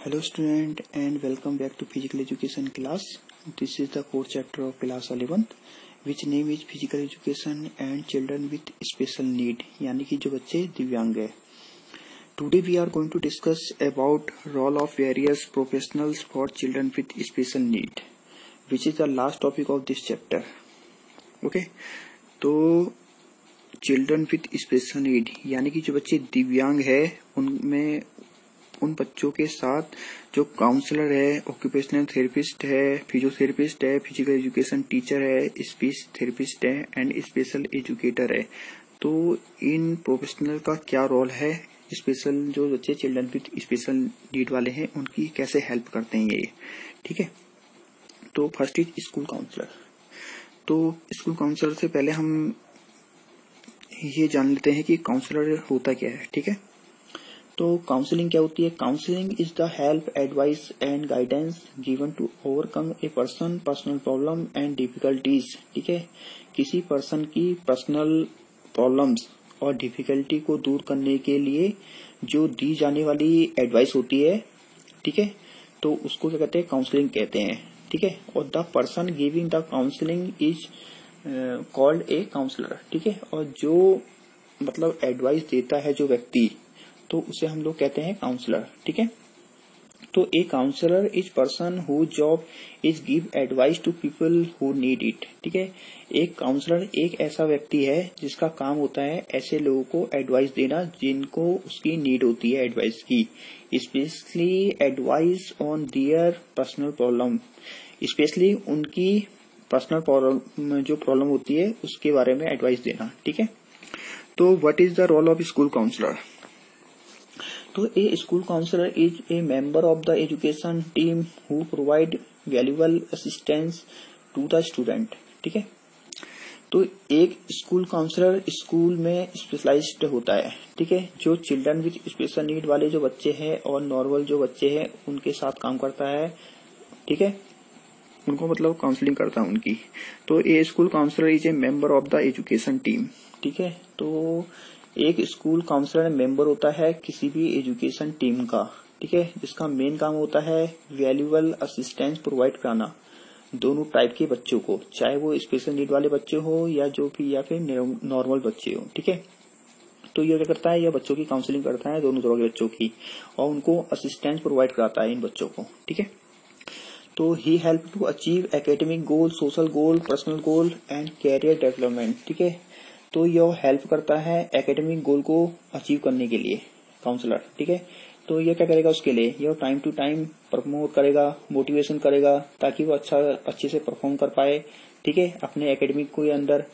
Hello student and welcome back to physical education class. This is the core chapter of class 11th which name is physical education and children with special need यानी कि जो बच्चे दिव्यांग है. Today we are going to discuss about role of various professionals for children with special need which is the last topic of this chapter. Okay, तो children with special need यानी कि जो बच्चे दिव्यांग है उनमें उन बच्चों के साथ जो काउंसलर है, ऑक्यूपेशनल थेरेपिस्ट है, फिजियोथेरेपिस्ट है, फिजिकल एजुकेशन टीचर है, स्पीच थेरेपिस्ट है एंड स्पेशल एजुकेटर है. तो इन प्रोफेशनल का क्या रोल है, स्पेशल जो बच्चे चिल्ड्रन विथ स्पेशल नीड वाले हैं उनकी कैसे हेल्प करते हैं ये. ठीक है, तो फर्स्ट इज स्कूल काउंसलर. तो स्कूल काउंसलर से पहले हम ये जान लेते हैं कि काउंसलर होता क्या है. ठीक है, तो काउंसलिंग क्या होती है. Counselling is the help, advice and guidance given to overcome a personal problem and difficulties. ठीक है, किसी पर्सन की पर्सनल प्रॉब्लम्स और डिफिकल्टी को दूर करने के लिए जो दी जाने वाली एडवाइस होती है. ठीक है, तो उसको क्या कहते हैं, काउंसलिंग कहते हैं. ठीक है, और the person giving the counselling is called a counsellor. ठीक है, और जो मतलब एडवाइस देता है जो व्यक्ति, तो उसे हम लोग कहते हैं काउंसलर. ठीक है, तो a counsellor is person who job is give advice to people who need it. ठीक है, एक काउंसलर एक ऐसा व्यक्ति है जिसका काम होता है ऐसे लोगों को एडवाइस देना जिनको उसकी नीड होती है एडवाइस की, specially advice on their personal problem, specially उनकी पर्सनल प्रॉब्लम जो प्रॉब्लम होती है उसके बारे में एडवाइस देना. ठीक है, तो what is the role of school counselor. तो a school counselor is a member of the education team who provide valuable assistance to the student. ठीक है, तो एक स्कूल काउंसलर स्कूल में स्पेशलाइज्ड होता है. ठीक है, जो चिल्ड्रन विद स्पेशल नीड वाले जो बच्चे हैं और नॉर्मल जो बच्चे हैं उनके साथ काम करता है. ठीक है, उनको मतलब काउंसलिंग करता है उनकी. तो a school counselor is a member of the education team. ठीक है, तो एक स्कूल काउंसलर मेंबर होता है किसी भी एजुकेशन टीम का. ठीक है, जिसका मेन काम होता है वैल्यूएबल असिस्टेंस प्रोवाइड कराना दोनों टाइप के बच्चों को, चाहे वो स्पेशल नीड वाले बच्चे हो या जो भी या फिर नॉर्मल बच्चे हो. ठीक है, तो ये क्या करता है, यह बच्चों की काउंसलिंग करता है दोनों तरह के बच्चों की और उनको असिस्टेंस प्रोवाइड कराता है इन बच्चों को. ठीक है, तो he help to achieve academic goal, social goal, personal goal and career development. ठीक है, तो यह हेल्प करता है एकेडमिक गोल को अचीव करने के लिए काउंसलर. ठीक है, तो यह क्या करेगा, उसके लिए यह टाइम टू टाइम प्रमोट करेगा, मोटिवेशन करेगा ताकि वो अच्छे से परफॉर्म कर पाए. ठीक है, अपने एकेडमिक के अंदर,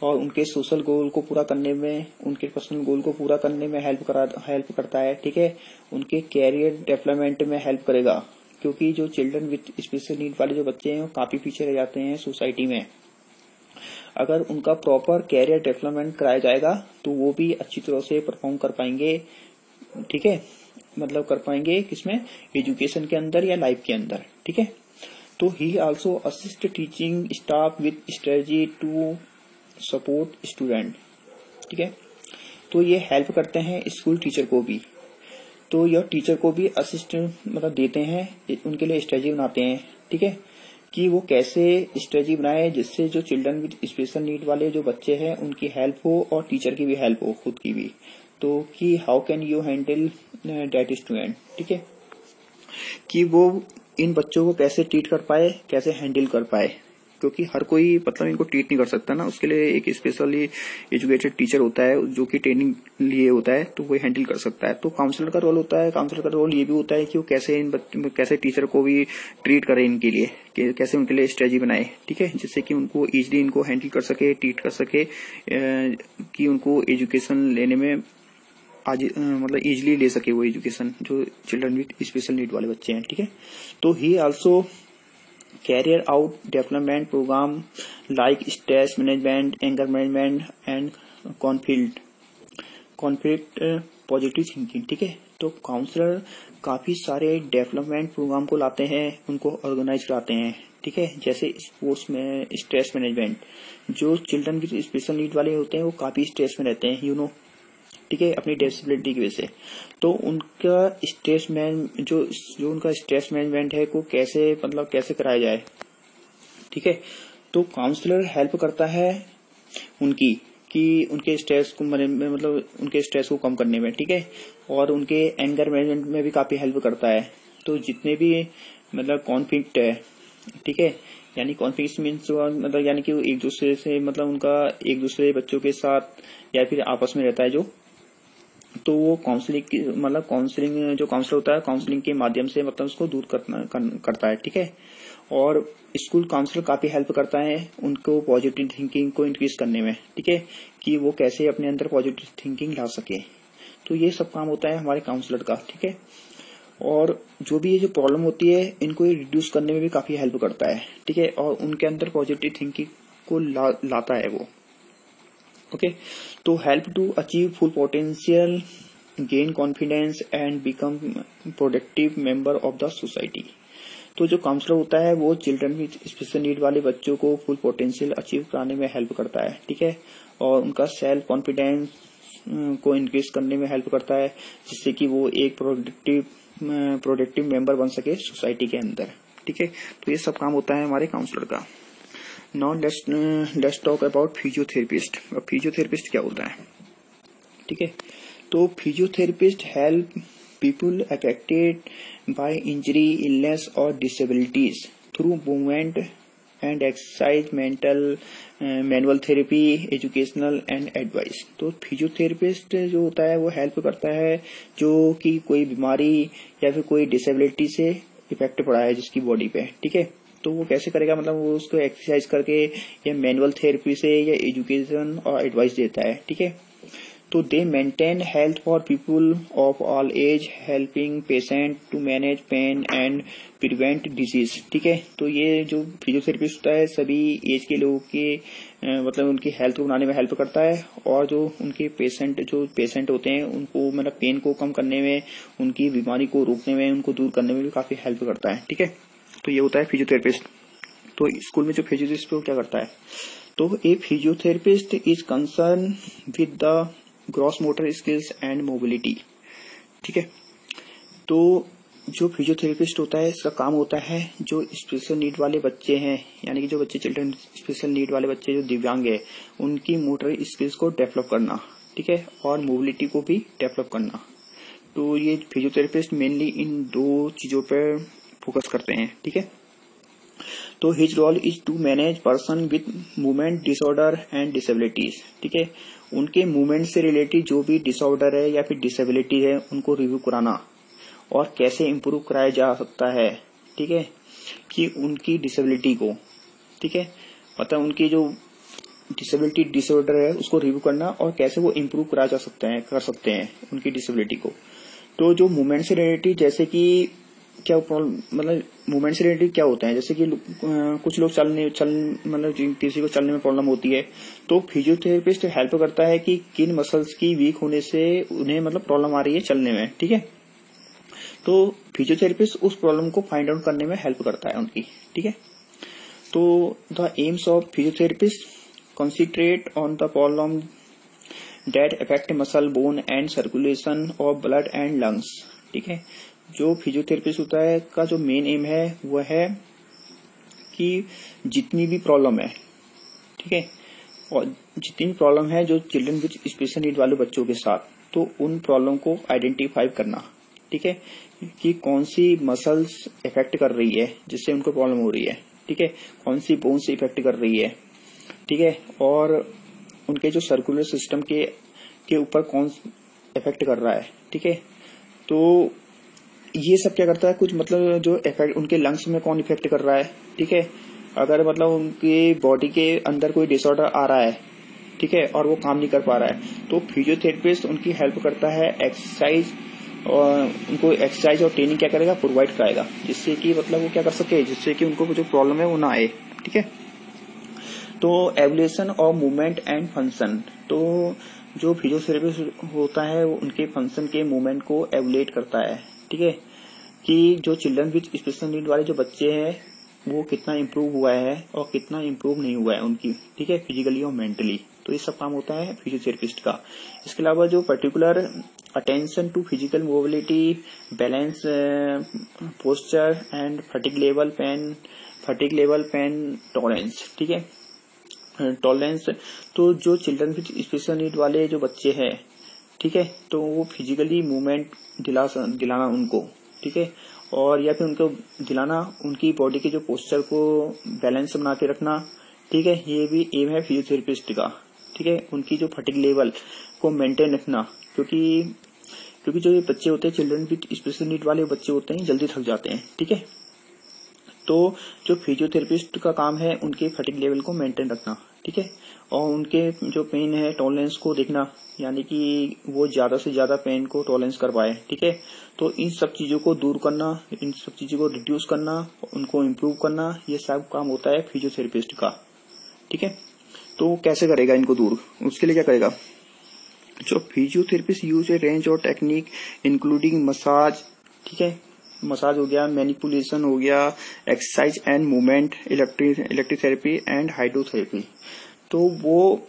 और उनके सोशल गोल को पूरा करने में, उनके पर्सनल गोल को पूरा करने में हेल्प करता है. ठीक है, उनके कैरियर डेवलपमेंट में हेल्प करेगा क्योंकि जो चिल्ड्रन विद स्पेशल नीड वाले जो बच्चे हैं वो काफी पीछे रह जाते हैं सोसाइटी में. अगर उनका प्रॉपर कैरियर डेवलपमेंट कराया जाएगा तो वो भी अच्छी तरह से परफॉर्म कर पाएंगे. ठीक है, मतलब कर पाएंगे किसमें, एजुकेशन के अंदर या लाइफ के अंदर. ठीक है, तो he also assist teaching staff with strategy to support student. ठीक है, तो ये हेल्प करते हैं स्कूल टीचर को भी. तो यह टीचर को भी असिस्ट मतलब देते हैं, उनके लिए स्ट्रेटजी बनाते हैं. ठीक है, कि वो कैसे स्ट्रेटजी बनाए जिससे जो चिल्ड्रन विद स्पेशल नीड वाले जो बच्चे हैं उनकी हेल्प हो और टीचर की भी हेल्प हो, खुद की भी. तो कि how can you handle that student. ठीक है, कि वो इन बच्चों को कैसे ट्रीट कर पाए, कैसे हैंडल कर पाए, क्योंकि हर कोई मतलब इनको ट्रीट नहीं कर सकता ना, उसके लिए एक स्पेशली एजुकेटेड टीचर होता है जो कि ट्रेनिंग लिए होता है, तो वो हैंडल कर सकता है. तो काउंसलर का रोल होता है, काउंसलर का रोल ये भी होता है कि वो कैसे टीचर को भी ट्रीट करे, इनके लिए कैसे उनके लिए स्ट्रेटजी बनाए. ठीक है, जिससे कि उनको इजिली इनको हैंडल कर सके, ट्रीट कर सके, कि उनको एजुकेशन लेने में आज मतलब इजिली ले सके वो एजुकेशन जो चिल्ड्रन विद स्पेशल नीड वाले बच्चे हैं. ठीक है, तो he also career out development programme like stress management, anger management and conflict positive thinking. ठीक है, तो काउंसलर काफी सारे डेवलपमेंट प्रोग्राम को लाते हैं, उनको ऑर्गेनाइज कराते हैं. ठीक है, जैसे स्पोर्ट्स में स्ट्रेस मैनेजमेंट, जो चिल्ड्रन विद स्पेशल नीड वाले होते हैं वो काफी स्ट्रेस में रहते हैं, ठीक है, अपनी डिसेबिलिटी की वजह से। तो उनका स्ट्रेस जो उनका स्ट्रेस मैनेजमेंट है को कैसे कराया जाए, ठीक है। तो काउंसलर हेल्प करता है उनकी कि उनके स्ट्रेस को उनके स्ट्रेस को कम करने में, ठीक है, और उनके एंगर मैनेजमेंट में भी काफी हेल्प करता है। तो जितने भी कॉन्फ्लिक्ट है, ठीक है, यानी कॉन्फ्लिक्ट मीन्स यानी कि एक दूसरे से उनका एक दूसरे बच्चों के साथ या फिर आपस में रहता है जो, तो वो काउंसलिंग जो काउंसलर होता है काउंसलिंग के माध्यम से उसको दूर करता है, ठीक है। और स्कूल काउंसलर काफी हेल्प करता है उनको पॉजिटिव थिंकिंग को इंक्रीज करने में, ठीक है, कि वो कैसे अपने अंदर पॉजिटिव थिंकिंग ला सके। तो ये सब काम होता है हमारे काउंसलर का, ठीक है। और जो भी ये जो प्रॉब्लम होती है इनको रिड्यूस करने में भी काफी हेल्प करता है, ठीक है, और उनके अंदर पॉजिटिव थिंकिंग को लाता है वो, ओके। तो help to achieve full potential, gain confidence and become productive member of the society. तो जो काउंसलर होता है वो चिल्ड्रन विद स्पेशल नीड वाले बच्चों को फुल पोटेंशियल अचीव कराने में हेल्प करता है, ठीक है, और उनका सेल्फ कॉन्फिडेंस को इंक्रीज करने में हेल्प करता है, जिससे कि वो एक प्रोडक्टिव मेंबर बन सके सोसाइटी के अंदर, ठीक है। तो ये सब काम होता है हमारे काउंसलर का। Now let's talk about physiotherapist. अब फिजियोथेरेपिस्ट क्या होता है, ठीक है। तो physiotherapist help people affected by injury, illness और disabilities through movement and exercise, manual therapy, educational and advice. तो फिजियोथेरेपिस्ट जो होता है वो हेल्प करता है जो कि कोई बीमारी या फिर कोई डिसेबिलिटी से इफेक्ट पड़ा है जिसकी बॉडी पे, ठीक है। तो वो कैसे करेगा, वो उसको एक्सरसाइज करके या मैनुअल थेरेपी से या एजुकेशन और एडवाइस देता है, ठीक है। तो they maintain health for people of all age, helping patient to manage pain and prevent disease, ठीक है। तो ये जो फिजियोथेरेपिस्ट होता है सभी एज के लोगों के उनकी हेल्थ को बनाने में हेल्प करता है, और जो उनके पेशेंट होते हैं उनको पेन को कम करने में, उनकी बीमारी को रोकने में, उनको दूर करने में भी काफी हेल्प करता है, ठीक है। तो ये होता है फिजियोथेरेपिस्ट। तो स्कूल में जो फिजियोथेरेपिस्ट क्या करता है, तो a physiotherapist is concern with the gross motor skills and mobility, ठीक है। तो जो फिजियोथेरेपिस्ट होता है इसका काम होता है जो स्पेशल नीड वाले बच्चे हैं, यानी कि जो बच्चे चिल्ड्रन स्पेशल नीड वाले बच्चे जो दिव्यांग है उनकी मोटर स्किल्स को डेवलप करना, ठीक है, और मोबिलिटी को भी डेवलप करना। तो ये फिजियोथेरेपिस्ट मेनली इन दो चीजों पर फोकस करते हैं, ठीक है। तो his role is to manage person with movement disorder and disabilities, ठीक है। उनके मूवमेंट से रिलेटेड जो भी डिसऑर्डर है या फिर डिसेबिलिटी है उनको रिव्यू कराना और कैसे इम्प्रूव कराया जा सकता है, ठीक है, कि उनकी डिसेबिलिटी को, ठीक है, उनकी जो डिसेबिलिटी डिसऑर्डर है उसको रिव्यू करना और कैसे वो इम्प्रूव कराया कर सकते हैं उनकी डिसेबिलिटी को। तो जो मूवमेंट से रिलेटेड जैसे कि क्या मूवमेंट से रिलेटेड क्या होता है, जैसे कि कुछ लोग किसी को चलने में प्रॉब्लम होती है, तो फिजियोथेरेपिस्ट हेल्प करता है कि किन मसल्स की वीक होने से उन्हें प्रॉब्लम आ रही है चलने में, ठीक है। तो फिजियोथेरेपिस्ट उस प्रॉब्लम को फाइंड आउट करने में हेल्प करता है उनकी, ठीक है। तो the AIIMS of physiotherapist concentrate on the problem that affect muscle, bone and circulation of blood and lungs, ठीक है। जो फिजियोथेरेपिस्ट होता है का जो मेन एम है वह है कि जितनी भी प्रॉब्लम है, ठीक है, और जितनी प्रॉब्लम है जो चिल्ड्रन विद स्पेशल नीड वाले बच्चों के साथ, तो उन प्रॉब्लम को आइडेंटिफाई करना, ठीक है, कि कौन सी मसल्स इफेक्ट कर रही है जिससे उनको प्रॉब्लम हो रही है, ठीक है, कौन सी बोन से इफेक्ट कर रही है, ठीक है, और उनके जो सर्कुलर सिस्टम के ऊपर कौन इफेक्ट कर रहा है, ठीक है। तो ये सब क्या करता है, कुछ जो इफेक्ट उनके लंग्स में कौन इफेक्ट कर रहा है, ठीक है, अगर उनकी बॉडी के अंदर कोई डिसऑर्डर आ रहा है, ठीक है, और वो काम नहीं कर पा रहा है, तो फिजियोथेरेपिस्ट उनकी हेल्प करता है एक्सरसाइज, और उनको एक्सरसाइज और ट्रेनिंग क्या करेगा, प्रोवाइड कराएगा, जिससे कि वो क्या कर सके, जिससे कि उनको जो प्रॉब्लम है वो ना आए, ठीक है। तो evolution of movement and function, तो जो फिजियोथेरेपिस्ट होता है वो उनके फंक्शन के मूवमेंट को एवोलेट करता है, ठीक है, कि जो चिल्ड्रन विद स्पेशल नीड वाले जो बच्चे हैं वो कितना इम्प्रूव हुआ है और कितना इम्प्रूव नहीं हुआ है उनकी, ठीक है, फिजिकली और मेंटली, तो ये सब काम होता है फिजियोथेरेपिस्ट का। इसके अलावा जो particular attention to physical mobility, balance, posture and fatigue level pain tolerance, ठीक है, टॉलरेंस। तो जो चिल्ड्रन विद स्पेशल नीड वाले जो बच्चे हैं, ठीक है, तो वो फिजिकली मूवमेंट दिलाना उनको, ठीक है, और या फिर उनको दिलाना, उनकी बॉडी के जो पोस्चर को बैलेंस बना के रखना, ठीक है, ये भी एम है फिजियोथेरेपिस्ट का, ठीक है। उनकी जो फटीग लेवल को मेंटेन रखना, क्योंकि जो ये बच्चे होते हैं, चिल्ड्रन विद स्पेशल नीड वाले बच्चे होते हैं, जल्दी थक जाते हैं, ठीक है। तो जो फिजियोथेरेपिस्ट का काम है उनके फटीग लेवल को मेंटेन रखना, ठीक है, और उनके जो पेन है टॉलरेंस को देखना, यानी कि वो ज्यादा से ज्यादा पेन को टॉलरेंस कर पाए, ठीक है। तो इन सब चीजों को दूर करना, इन सब चीजों को रिड्यूस करना, उनको इम्प्रूव करना, ये सब काम होता है फिजियोथेरेपिस्ट का, ठीक है। तो कैसे करेगा इनको दूर, उसके लिए क्या करेगा? जो फिजियोथेरेपिस्ट यूज ए रेंज और टेक्निक इंक्लूडिंग मसाज, ठीक है, मसाज हो गया, मैनिपुलेशन हो गया, exercise and movement, electric therapy and hydrotherapy. तो वो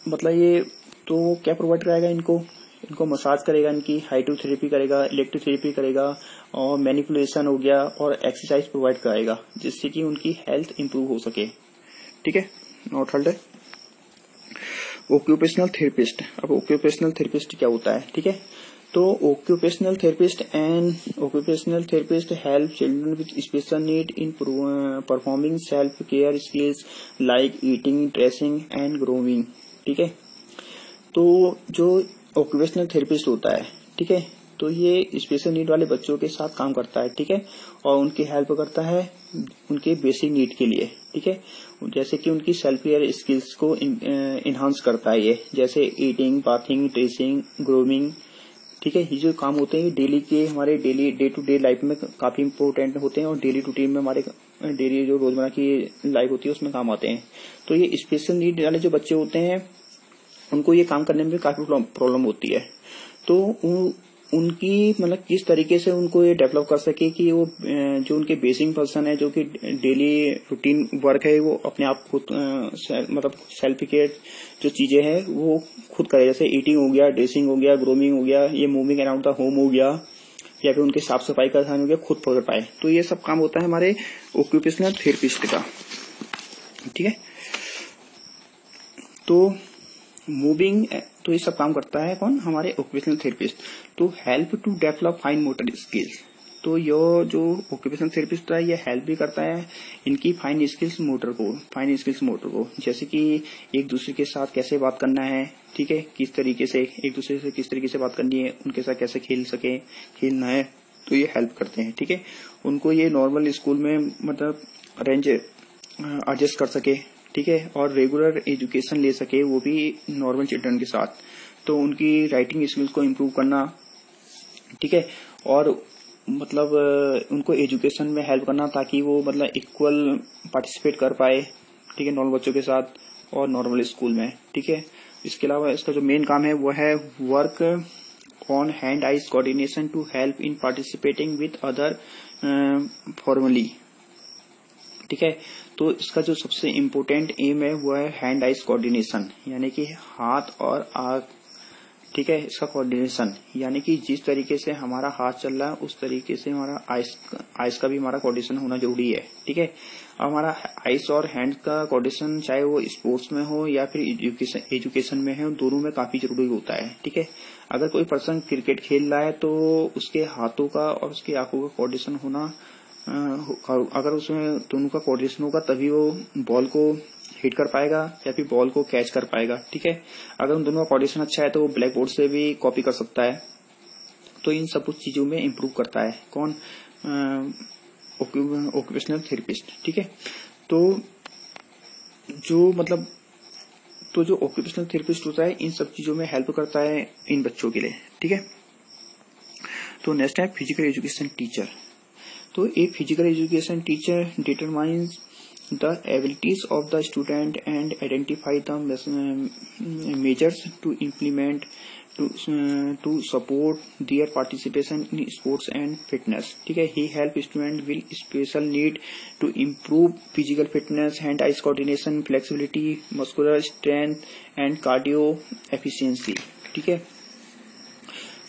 मतलब ये तो क्या प्रोवाइड कराएगा इनको मसाज करेगा, इनकी हाइड्रोथेरेपी करेगा, इलेक्ट्रिक थेरेपी करेगा, और मैनिपुलेशन हो गया, और एक्सरसाइज प्रोवाइड कराएगा, जिससे कि उनकी हेल्थ इंप्रूव हो सके, ठीक है। और थर्ड है ऑक्यूपेशनल थेरेपिस्ट। अब ऑक्यूपेशनल थेरेपिस्ट क्या होता है, ठीक है। तो occupational therapist help children with special need in performing self care skills like eating, dressing and grooming, ठीक है। तो जो ऑक्यूपेशनल थेरेपिस्ट होता है, ठीक है, तो ये स्पेशल नीड वाले बच्चों के साथ काम करता है, ठीक है, और उनकी हेल्प करता है उनके बेसिक नीड के लिए, ठीक है, जैसे कि उनकी सेल्फ केयर स्किल्स को इनहांस करता है ये, जैसे ईटिंग, बाथिंग, ड्रेसिंग, ग्रूमिंग, ठीक है। ये जो काम होते हैं डेली के, हमारे daily day to day life में काफी इंपोर्टेंट होते हैं, और डेली रूटीन में हमारे डेली जो रोजमर्रा की लाइफ होती है उसमें काम आते हैं। तो ये स्पेशल नीड वाले जो बच्चे होते हैं उनको ये काम करने में काफी प्रॉब्लम होती है। तो उनकी मतलब किस तरीके से उनको ये डेवलप कर सके कि वो जो उनके बेसिक पर्सन है, जो कि डेली रूटीन वर्क है, वो अपने आप खुद मतलब सेल्फ केयर जो चीजें हैं वो खुद करे, जैसे ईटिंग हो गया, ड्रेसिंग हो गया, ग्रूमिंग हो गया, ये मूविंग अराउंड द होम हो गया, या फिर उनके साफ सफाई का ध्यान हो गया, खुद पकड़ पाए। तो ये सब काम होता है हमारे ऑक्यूपेशनल थेरेपिस्ट का, ठीक है। तो मूविंग, तो ये सब काम करता है कौन? हमारे ऑक्यूपेशनल थेरेपिस्ट। तो help to develop fine motor skills. तो ये जो ऑक्यूपेशनल थेरेपिस्ट है ये हेल्प भी करता है इनकी फाइन स्किल्स मोटर को, जैसे कि एक दूसरे के साथ कैसे बात करना है, ठीक है, किस तरीके से एक दूसरे से किस तरीके से बात करनी है, उनके साथ कैसे खेलना है, तो ये हेल्प करते हैं, ठीक है। उनको ये नॉर्मल स्कूल में मतलब रेंज एडजस्ट कर सके, ठीक है, और रेगुलर एजुकेशन ले सके, वो भी नॉर्मल चिल्ड्रन के साथ। तो उनकी राइटिंग स्किल्स को इम्प्रूव करना, ठीक है, और मतलब उनको एजुकेशन में हेल्प करना ताकि वो मतलब इक्वल पार्टिसिपेट कर पाए, ठीक है, नॉर्मल बच्चों के साथ और नॉर्मल स्कूल में, ठीक है। इसके अलावा इसका जो मेन काम है वो है work on hand eyes coordination to help in participating with other formally, ठीक है। तो इसका जो सबसे इम्पोर्टेंट एम है वो है हैंड आइज कोऑर्डिनेशन, यानी कि हाथ और आंख, ठीक है, इसका कोऑर्डिनेशन, यानी कि जिस तरीके से हमारा हाथ चल रहा है उस तरीके से हमारा आइस का भी हमारा कोऑर्डिनेशन होना जरूरी है, ठीक है। हमारा आइस और हैंड का कोऑर्डिनेशन चाहे वो स्पोर्ट्स में हो या फिर एजुकेशन में है, दोनों में काफी जरूरी होता है, ठीक है। अगर कोई पर्सन क्रिकेट खेल रहा है तो उसके हाथों का और उसकी आंखों का कोऑर्डिनेशन होना, अगर उसमें दोनों का कोऑर्डिनेशन होगा तभी वो बॉल को हिट कर पाएगा या फिर बॉल को कैच कर पाएगा, ठीक है। अगर उन दोनों का कोऑर्डिनेशन अच्छा है तो वो ब्लैक बोर्ड से भी कॉपी कर सकता है। तो इन सब कुछ चीजों में इम्प्रूव करता है कौन? ऑक्यूपेशनल थेरेपिस्ट, ठीक है। तो जो ऑक्यूपेशनल थेरेपिस्ट होता है इन सब चीजों में हेल्प करता है इन बच्चों के लिए, ठीक है। तो नेक्स्ट है फिजिकल एजुकेशन टीचर। तो एक physical education teacher determines the abilities of the student and identify the measures to implement to support their participation in sports and fitness. ठीक है, he help student with special need to improve physical fitness, hand eye coordination, flexibility, muscular strength and cardio efficiency. ठीक है,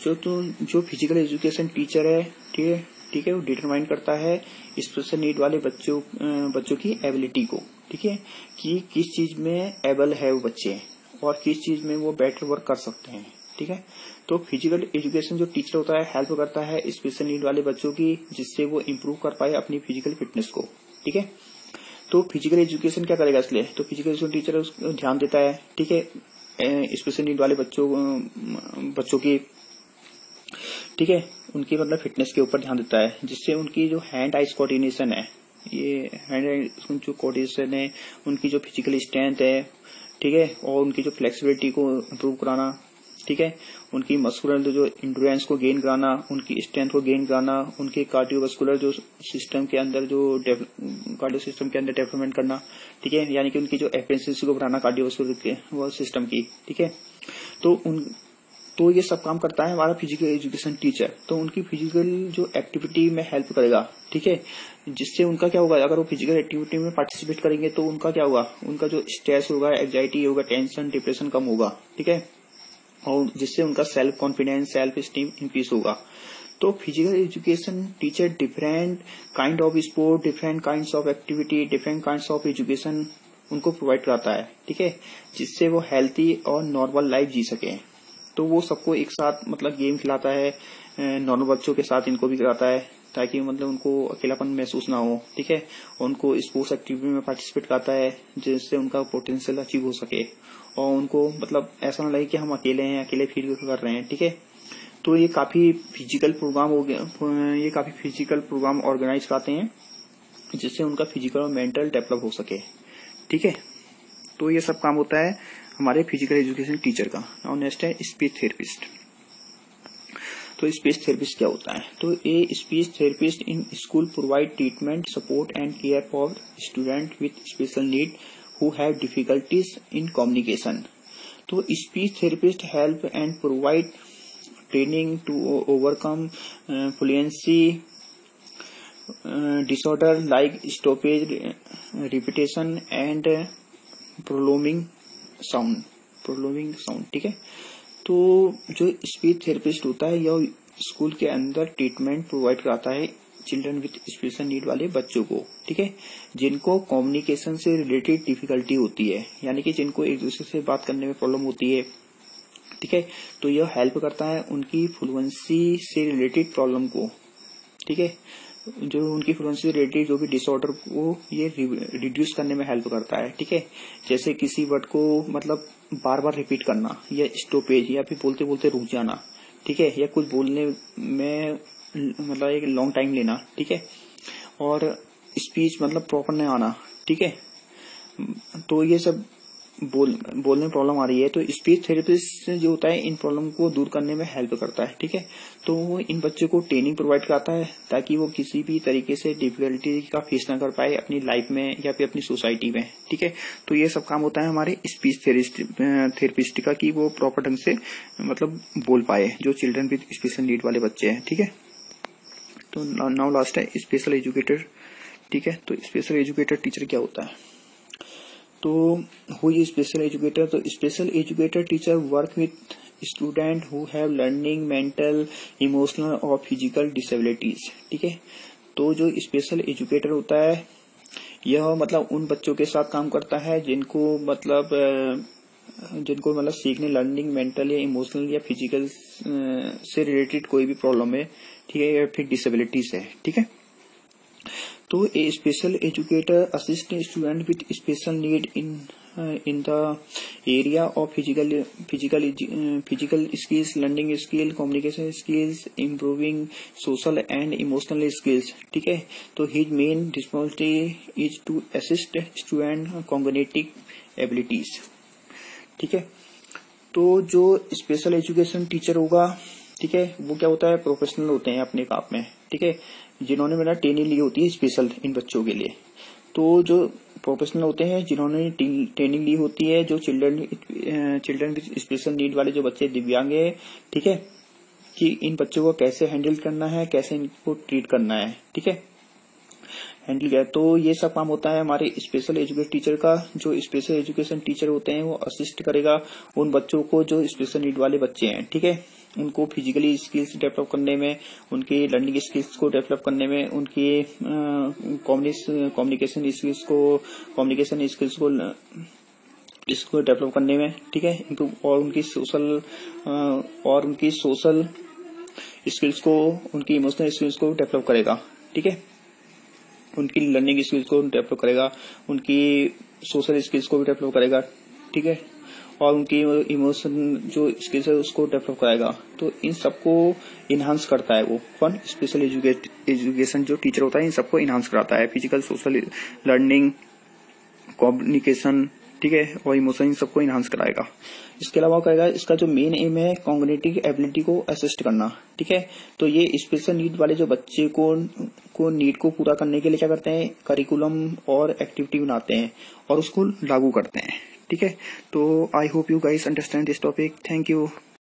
जो physical education teacher है, ठीक है, वो determine करता है स्पेशल नीड वाले बच्चों की एबिलिटी को, ठीक है, कि किस चीज में एबल है वो बच्चे और किस चीज में वो बेटर वर्क कर सकते हैं. ठीक है, तो फिजिकल एजुकेशन जो टीचर होता है हेल्प करता है स्पेशल नीड वाले बच्चों की, जिससे वो इम्प्रूव कर पाए अपनी फिजिकल फिटनेस को. ठीक है, तो फिजिकल एजुकेशन क्या करेगा इसलिए, तो फिजिकल एजुकेशन टीचर उसको ध्यान देता है. ठीक है, स्पेशल नीड वाले बच्चों की, ठीक है, उनकी मतलब फिटनेस के ऊपर ध्यान देता है, जिससे उनकी जो हैंड आइज कोऑर्डिनेशन है, ये हैंड जो कोऑर्डिनेशन है, उनकी जो फिजिकल स्ट्रेंथ है, ठीक है, और उनकी जो फ्लेक्सिबिलिटी को इम्प्रूव कराना. ठीक है, उनकी मस्कुलर जो इंड्योरेंस को गेन कराना, उनकी स्ट्रेंथ को गेन कराना, उनके कार्डियोवास्कुलर जो सिस्टम के अंदर कार्डियो सिस्टम के अंदर डेवलपमेंट करना. ठीक है, यानी कि उनकी जो एफिशिएंसी को बढ़ाना कार्डियोवास्कुलर सिस्टम की. ठीक है, तो ये सब काम करता है हमारा फिजिकल एजुकेशन टीचर. तो उनकी फिजिकल जो एक्टिविटी में हेल्प करेगा. ठीक है, जिससे उनका क्या होगा, अगर वो फिजिकल एक्टिविटी में पार्टिसिपेट करेंगे तो उनका क्या होगा, उनका जो स्ट्रेस होगा, एंजाइटी होगा, टेंशन, डिप्रेशन कम होगा. ठीक है, और जिससे उनका self confidence, self esteem increase होगा. तो physical education teacher different kind of sport, different kinds of activity, different kinds of education उनको प्रोवाइड कराता है. ठीक है, जिससे वो हेल्थी और नॉर्मल लाइफ जी सके. तो वो सबको एक साथ मतलब गेम खिलाता है, नॉर्मल बच्चों के साथ इनको भी कराता है, ताकि मतलब उनको अकेलापन महसूस ना हो. ठीक है, उनको स्पोर्ट्स एक्टिविटी में पार्टिसिपेट कराता है, जिससे उनका पोटेंशियल अचीव हो सके और उनको मतलब ऐसा ना लगे कि हम अकेले हैं, अकेले फील कर रहे हैं. ठीक है, तो ये काफी फिजिकल प्रोग्राम ऑर्गेनाइज कराते हैं, जिससे उनका फिजिकल और मेंटल डेवलप हो सके. ठीक है, तो ये सब काम होता है हमारे फिजिकल एजुकेशन टीचर का. और नेक्स्ट है स्पीच थेरेपिस्ट. तो स्पीच थेरेपिस्ट क्या होता है, तो a speech therapist in school provide treatment, support and care for student with special need who have difficulties in communication. तो speech therapist help and provide training to overcome fluency disorder like stoppage, repetition and prolonging sound. ठीक है, तो जो speech therapist होता है यह school के अंदर ट्रीटमेंट प्रोवाइड कराता है चिल्ड्रन विथ स्पेशल नीड वाले बच्चों को. ठीक है, जिनको कम्युनिकेशन से रिलेटेड डिफिकल्टी होती है, यानी कि जिनको एक दूसरे से बात करने में प्रॉब्लम होती है. ठीक है, तो यह हेल्प करता है उनकी फ्लुएंसी से रिलेटेड प्रॉब्लम को. ठीक है, जो उनकी फ्लुएंसी से रिलेटेड जो भी डिसऑर्डर को ये रिड्यूस करने में हेल्प करता है. ठीक है, जैसे किसी वर्ड को मतलब बार बार रिपीट करना, या स्टॉपेज, या फिर बोलते बोलते रुक जाना. ठीक है, या कुछ बोलने में मतलब एक लॉन्ग टाइम लेना. ठीक है, और स्पीच मतलब प्रॉपर नहीं आना. ठीक है, तो ये सब बोलने में प्रॉब्लम आ रही है, तो स्पीच थेरेपिस्ट जो होता है इन प्रॉब्लम को दूर करने में हेल्प करता है. ठीक है, तो वो इन बच्चों को ट्रेनिंग प्रोवाइड कराता है, ताकि वो किसी भी तरीके से डिफिकल्टी का फेस ना कर पाए अपनी लाइफ में या फिर अपनी सोसाइटी में. ठीक है, तो ये सब काम होता है हमारे स्पीच थेरेपिस्ट का, कि वो प्रॉपर ढंग से मतलब बोल पाए जो चिल्ड्रन विद स्पेशल नीड वाले बच्चे हैं. ठीक है, तो नाउ लास्ट है स्पेशल एजुकेटर. ठीक है, तो स्पेशल एजुकेटर टीचर क्या होता है, तो हु इज स्पेशल एजुकेटर, तो special educator teacher work with student who have learning, mental, emotional और फिजिकल डिसेबिलिटीज. ठीक है, तो जो स्पेशल एजुकेटर होता है यह मतलब उन बच्चों के साथ काम करता है जिनको मतलब सीखने, लर्निंग, मेंटल या इमोशनल या फिजिकल से रिलेटेड कोई भी प्रॉब्लम है. ठीक है, या फिर डिसेबिलिटीज है. ठीक है, तो a special educator assist student with special need in the area of physical skills, learning skill, communication skills, improving social and emotional skills. ठीक है, तो his main responsibility is to assist student cognitive abilities. ठीक है, तो जो special education teacher होगा, ठीक है, वो क्या होता है, प्रोफेशनल होते हैं अपने काम में. ठीक है, जिन्होंने मेरा ट्रेनिंग ली होती है स्पेशल इन बच्चों के लिए. तो जो प्रोफेशनल होते हैं जिन्होंने ट्रेनिंग ली होती है, जो चिल्ड्रन विद स्पेशल नीड वाले जो बच्चे दिव्यांग है, ठीक है, कि इन बच्चों को कैसे हैंडल करना है, कैसे इनको ट्रीट करना है, ठीक है, हैंडल किया। तो ये सब काम होता है हमारे स्पेशल एजुकेशन टीचर का। जो स्पेशल एजुकेशन टीचर होते हैं वो असिस्ट करेगा उन बच्चों को जो स्पेशल नीड वाले बच्चे हैं, ठीक है, उनको फिजिकली स्किल्स डेवलप करने में, उनकी लर्निंग स्किल्स को डेवलप करने में, उनकी कम्युनिकेशन स्किल्स को इसको डेवलप करने में, ठीक है, और उनकी सोशल स्किल्स को, उनकी इमोशनल स्किल्स को डेवलप करेगा, ठीक है, उनकी लर्निंग स्किल्स को डेवलप करेगा, उनकी सोशल स्किल्स को भी डेवलप करेगा, ठीक है, और उनकी इमोशन जो स्किल्स है उसको डेवलप कराएगा। तो इन सबको इनहांस करता है वो कौन, स्पेशल एजुकेशन जो टीचर होता है इन सबको इनहांस कराता है, फिजिकल, सोशल, लर्निंग, कम्युनिकेशन, ठीक है, और इमोशन, इन सबको इनहांस कराएगा। इसके अलावा कहेगा इसका जो मेन एम है कॉग्निटिव एबिलिटी को असिस्ट करना, ठीक है। तो ये स्पेशल नीड वाले जो बच्चे को नीड को पूरा करने के लिए क्या करते हैं, करिकुलम और एक्टिविटी बनाते हैं और उसको लागू करते हैं, ठीक है। तो I hope you guys understand this topic. Thank you.